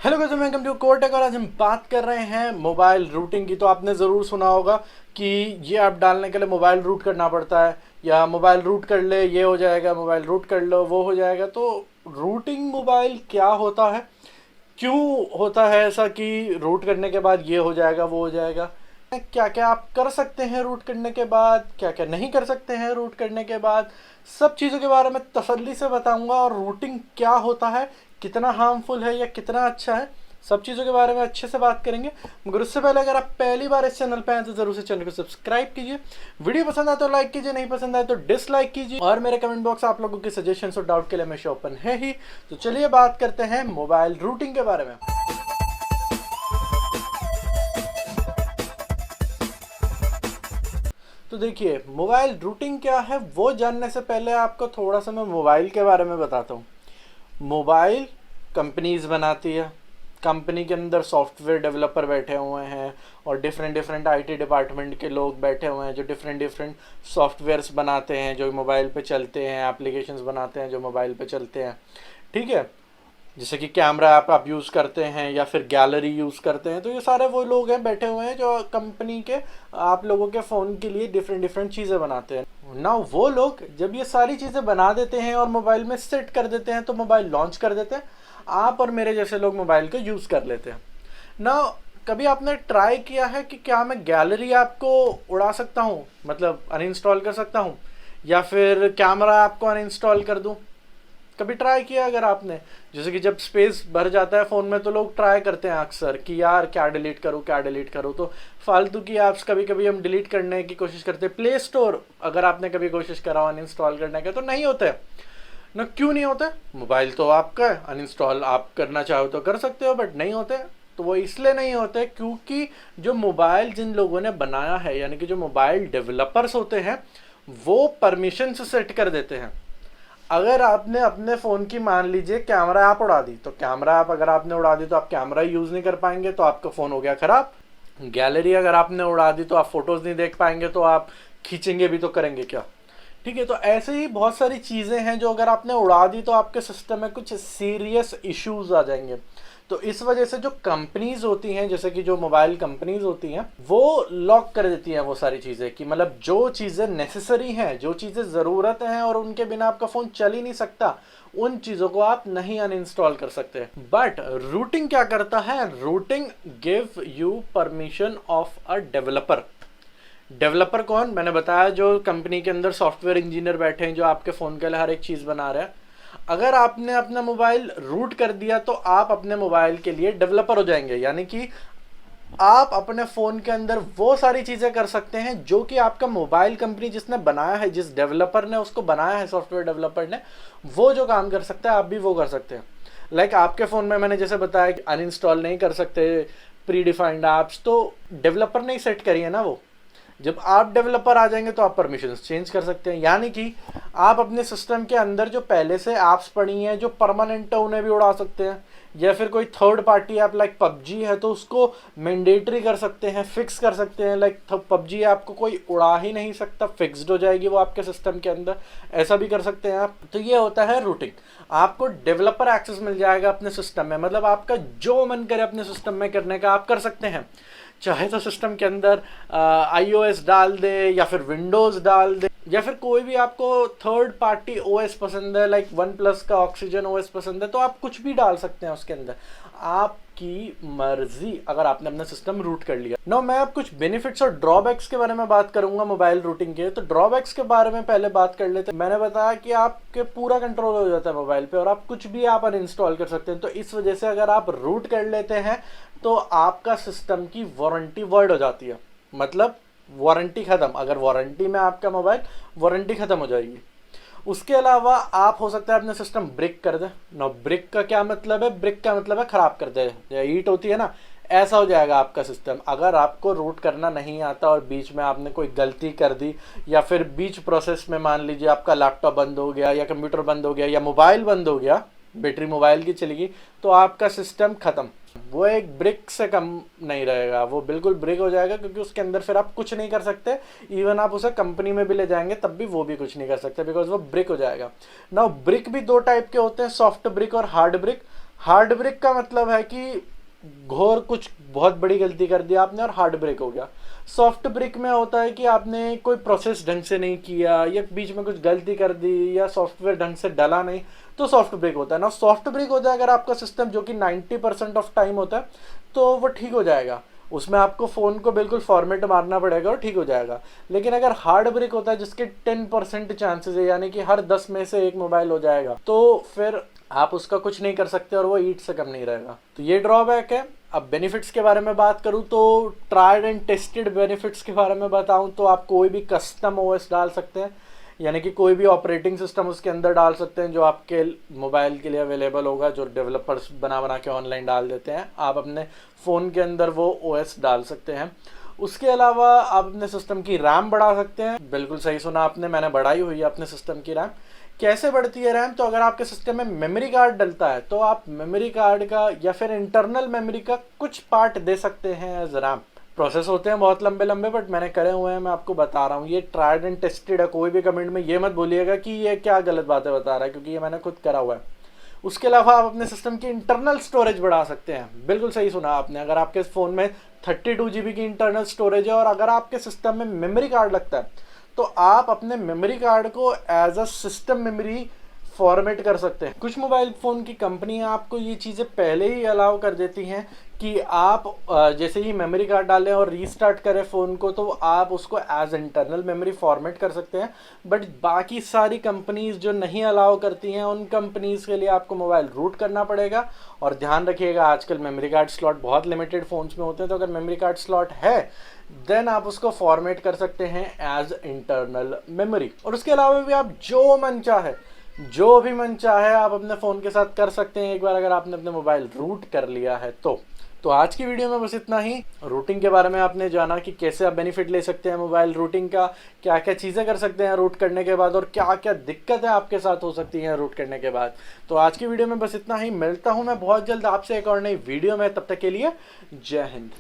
Hello guys, welcome to कोटेक। और आज हम बात कर रहे हैं मोबाइल रूटिंग की। तो आपने ज़रूर सुना होगा कि ये ऐप डालने के लिए मोबाइल रूट करना पड़ता है, या मोबाइल रूट कर ले ये हो जाएगा, मोबाइल रूट कर लो वो हो जाएगा। तो रूटिंग मोबाइल क्या होता है, क्यों होता है ऐसा कि रूट करने के बाद ये हो जाएगा वो हो जाएगा, क्या क्या आप कर सकते हैं रूट करने के बाद, क्या क्या नहीं कर सकते हैं रूट करने के बाद, सब चीज़ों के बारे में तसल्ली से बताऊंगा। और रूटिंग क्या होता है, कितना हार्मफुल है या कितना अच्छा है, सब चीज़ों के बारे में अच्छे से बात करेंगे। मगर उससे पहले अगर आप पहली बार इस चैनल पे आए तो जरूर से चैनल को सब्सक्राइब कीजिए। वीडियो पसंद आए तो लाइक कीजिए, नहीं पसंद आए तो डिसलाइक कीजिए। और मेरे कमेंट बॉक्स आप लोगों के सजेशन और डाउट के लिए हमेशा ओपन है ही। तो चलिए बात करते हैं मोबाइल रूटिंग के बारे में। तो देखिए, मोबाइल रूटिंग क्या है वो जानने से पहले आपको थोड़ा सा मैं मोबाइल के बारे में बताता हूँ। मोबाइल कंपनीज बनाती है, कंपनी के अंदर सॉफ्टवेयर डेवलपर बैठे हुए हैं और डिफरेंट डिफरेंट आईटी डिपार्टमेंट के लोग बैठे हुए हैं जो डिफरेंट डिफरेंट सॉफ्टवेयर्स बनाते हैं, जो मोबाइल पे चलते हैं, एप्लीकेशंस बनाते हैं जो मोबाइल पे चलते हैं। ठीक है, जैसे कि कैमरा ऐप आप यूज़ करते हैं या फिर गैलरी यूज़ करते हैं, तो ये सारे वो लोग हैं बैठे हुए हैं जो कंपनी के आप लोगों के फ़ोन के लिए डिफरेंट डिफरेंट चीज़ें बनाते हैं ना। वो लोग जब ये सारी चीज़ें बना देते हैं और मोबाइल में सेट कर देते हैं तो मोबाइल लॉन्च कर देते हैं, आप और मेरे जैसे लोग मोबाइल को यूज़ कर लेते हैं ना। कभी आपने ट्राई किया है कि क्या मैं गैलरी ऐप को उड़ा सकता हूँ, मतलब अनइंस्टॉल कर सकता हूँ, या फिर कैमरा ऐप को अनइंस्टॉल कर दूँ? कभी ट्राई किया अगर आपने? जैसे कि जब स्पेस भर जाता है फ़ोन में तो लोग ट्राई करते हैं अक्सर कि यार क्या डिलीट करूँ क्या डिलीट करूँ। तो फालतू की ऐप्स कभी कभी हम डिलीट करने की कोशिश करते हैं। प्ले स्टोर अगर आपने कभी कोशिश करा अनइंस्टॉल करने का तो नहीं होते ना। क्यों नहीं होते? मोबाइल तो आपका है, अनइंस्टॉल आप करना चाहो तो कर सकते हो, बट नहीं होते। तो वो इसलिए नहीं होते क्योंकि जो मोबाइल जिन लोगों ने बनाया है, यानी कि जो मोबाइल डेवलपर्स होते हैं, वो परमिशन से सेट कर देते हैं। अगर आपने अपने फ़ोन की मान लीजिए कैमरा ऐप उड़ा दी, तो कैमरा ऐप अगर आपने उड़ा दी तो आप कैमरा यूज़ नहीं कर पाएंगे, तो आपका फ़ोन हो गया ख़राब। गैलरी अगर आपने उड़ा दी तो आप फोटोज़ नहीं देख पाएंगे, तो आप खींचेंगे भी तो करेंगे क्या? ठीक है, तो ऐसे ही बहुत सारी चीज़ें हैं जो अगर आपने उड़ा दी तो आपके सिस्टम में कुछ सीरियस इश्यूज आ जाएंगे। तो इस वजह से जो कंपनीज होती हैं, जैसे कि जो मोबाइल कंपनीज होती हैं, वो लॉक कर देती हैं वो सारी चीज़ें कि मतलब जो चीज़ें नेसेसरी हैं, जो चीज़ें ज़रूरत हैं और उनके बिना आपका फ़ोन चल ही नहीं सकता, उन चीज़ों को आप नहीं अनइंस्टॉल कर सकते। बट रूटिंग क्या करता है? Routing give you permission of a developer. Developer कौन? मैंने बताया जो कंपनी के अंदर सॉफ्टवेयर इंजीनियर बैठे हैं जो आपके फ़ोन के लिए हर एक चीज़ बना रहे हैं। अगर आपने अपना मोबाइल रूट कर दिया तो आप अपने मोबाइल के लिए डेवलपर हो जाएंगे, यानी कि आप अपने फ़ोन के अंदर वो सारी चीज़ें कर सकते हैं जो कि आपका मोबाइल कंपनी जिसने बनाया है, जिस डेवलपर ने उसको बनाया है, सॉफ्टवेयर डेवलपर ने, वो जो काम कर सकता है आप भी वो कर सकते हैं। लाइक आपके फ़ोन में मैंने जैसे बताया कि अनइंस्टॉल नहीं कर सकते प्री डिफाइंड ऐप्स, तो डेवलपर ने ही सेट करी है ना वो। जब आप डेवलपर आ जाएंगे तो आप परमिशंस चेंज कर सकते हैं, यानी कि आप अपने सिस्टम के अंदर जो पहले से ऐप्स पड़ी हैं जो परमानेंट है उन्हें भी उड़ा सकते हैं, या फिर कोई third party app like PUBG है तो उसको मैंडेटरी कर सकते हैं, फिक्स कर सकते हैं। लाइक पबजी ऐप को कोई उड़ा ही नहीं सकता, फिक्स्ड हो जाएगी वो आपके सिस्टम के अंदर, ऐसा भी कर सकते हैं आप। तो ये होता है रूटिंग। आपको डेवलपर एक्सेस मिल जाएगा अपने सिस्टम में, मतलब आपका जो मन करे अपने सिस्टम में करने का आप कर सकते हैं। चाहे तो सिस्टम के अंदर iOS डाल दे या फिर विंडोज़ डाल दे, या फिर कोई भी आपको थर्ड पार्टी ओएस पसंद है, लाइक वन प्लस का ऑक्सीजन ओएस पसंद है, तो आप कुछ भी डाल सकते हैं उसके अंदर, आपकी मर्जी, अगर आपने अपना सिस्टम रूट कर लिया। नो, मैं अब कुछ बेनिफिट्स और ड्रॉबैक्स के बारे में बात करूंगा मोबाइल रूटिंग के। तो ड्रॉबैक्स के बारे में पहले बात कर लेते हैं। मैंने बताया कि आपके पूरा कंट्रोल हो जाता है मोबाइल पे और आप कुछ भी आप अनइंस्टॉल कर सकते हैं। तो इस वजह से अगर आप रूट कर लेते हैं तो आपका सिस्टम की वारंटी वर्ड हो जाती है, मतलब वारंटी ख़त्म। अगर वारंटी में आपका मोबाइल, वारंटी ख़त्म हो जाएगी। उसके अलावा आप हो सकता है अपना सिस्टम ब्रेक कर दे ना। ब्रेक का क्या मतलब है? ब्रेक का मतलब है ख़राब कर दे, या हीट होती है ना, ऐसा हो जाएगा आपका सिस्टम। अगर आपको रूट करना नहीं आता और बीच में आपने कोई गलती कर दी, या फिर बीच प्रोसेस में मान लीजिए आपका लैपटॉप बंद हो गया या कंप्यूटर बंद हो गया या मोबाइल बंद हो गया, बैटरी मोबाइल की चली गई, तो आपका सिस्टम ख़त्म। वो एक ब्रिक से कम नहीं रहेगा, वो बिल्कुल ब्रिक हो जाएगा, क्योंकि उसके अंदर फिर आप कुछ नहीं कर सकते। इवन आप उसे कंपनी में भी ले जाएंगे तब भी वो भी कुछ नहीं कर सकते, बिकॉज वो ब्रिक हो जाएगा ना। ब्रिक भी दो टाइप के होते हैं, सॉफ्ट ब्रिक और हार्ड ब्रिक। हार्ड ब्रेक का मतलब है कि घोर कुछ बहुत बड़ी गलती कर दी आपने और हार्ड ब्रेक हो गया। सॉफ्ट ब्रेक में होता है कि आपने कोई प्रोसेस ढंग से नहीं किया या बीच में कुछ गलती कर दी या सॉफ्टवेयर ढंग से डला नहीं, तो सॉफ्ट ब्रेक होता है ना। सॉफ्ट ब्रेक होता है अगर आपका सिस्टम, जो कि 90% ऑफ टाइम होता है, तो वो ठीक हो जाएगा। उसमें आपको फ़ोन को बिल्कुल फॉर्मेट मारना पड़ेगा और ठीक हो जाएगा। लेकिन अगर हार्ड ब्रेक होता है जिसके 10% चांसेस है, यानी कि हर 10 में से एक मोबाइल हो जाएगा, तो फिर आप उसका कुछ नहीं कर सकते और वो ईट से कम नहीं रहेगा। तो ये ड्रॉबैक है। अब बेनिफिट्स के बारे में बात करूँ तो ट्राइड एंड टेस्टेड बेनिफिट्स के बारे में बताऊँ तो आप कोई भी कस्टम ओएस डाल सकते हैं, यानी कि कोई भी ऑपरेटिंग सिस्टम उसके अंदर डाल सकते हैं जो आपके मोबाइल के लिए अवेलेबल होगा, जो डेवलपर्स बना के ऑनलाइन डाल देते हैं। आप अपने फ़ोन के अंदर वो ओएस डाल सकते हैं। उसके अलावा आप अपने सिस्टम की रैम बढ़ा सकते हैं। बिल्कुल सही सुना आपने, मैंने बढ़ाई हुई है अपने सिस्टम की रैम। कैसे बढ़ती है रैम? तो अगर आपके सिस्टम में मेमोरी कार्ड डलता है तो आप मेमोरी कार्ड का या फिर इंटरनल मेमोरी का कुछ पार्ट दे सकते हैं एज रैम। प्रोसेस होते हैं बहुत लंबे लंबे, बट मैंने करे हुए हैं, मैं आपको बता रहा हूँ। ये ट्राइड एंड टेस्टेड है। कोई भी कमेंट में ये मत बोलिएगा कि ये क्या गलत बातें बता रहा है, क्योंकि ये मैंने खुद करा हुआ है। उसके अलावा आप अपने सिस्टम की इंटरनल स्टोरेज बढ़ा सकते हैं। बिल्कुल सही सुना आपने। अगर आपके फ़ोन में 32 GB की इंटरनल स्टोरेज है और अगर आपके सिस्टम में मेमोरी कार्ड लगता है, तो आप अपने मेमोरी कार्ड को as a system memory format कर सकते हैं। कुछ मोबाइल फ़ोन की कंपनियां आपको ये चीज़ें पहले ही अलाउ कर देती हैं कि आप जैसे ही मेमोरी कार्ड डालें और रीस्टार्ट करें फ़ोन को, तो आप उसको एज इंटरनल मेमोरी फॉर्मेट कर सकते हैं। बट बाकी सारी कंपनीज़ जो नहीं अलाउ करती हैं, उन कंपनीज़ के लिए आपको मोबाइल रूट करना पड़ेगा। और ध्यान रखिएगा, आजकल मेमोरी कार्ड स्लॉट बहुत लिमिटेड फ़ोन्स में होते हैं, तो अगर मेमोरी कार्ड स्लॉट है देन आप उसको फॉर्मेट कर सकते हैं एज इंटरनल मेमोरी। और उसके अलावा भी आप जो भी मन चाहे आप अपने फ़ोन के साथ कर सकते हैं, एक बार अगर आपने अपने मोबाइल रूट कर लिया है तो आज की वीडियो में बस इतना ही। रूटिंग के बारे में आपने जाना कि कैसे आप बेनिफिट ले सकते हैं मोबाइल रूटिंग का, क्या क्या चीज़ें कर सकते हैं रूट करने के बाद और क्या क्या दिक्कतें आपके साथ हो सकती हैं रूट करने के बाद। तो आज की वीडियो में बस इतना ही। मिलता हूँ मैं बहुत जल्द आपसे एक और नई वीडियो में, तब तक के लिए जय हिंद।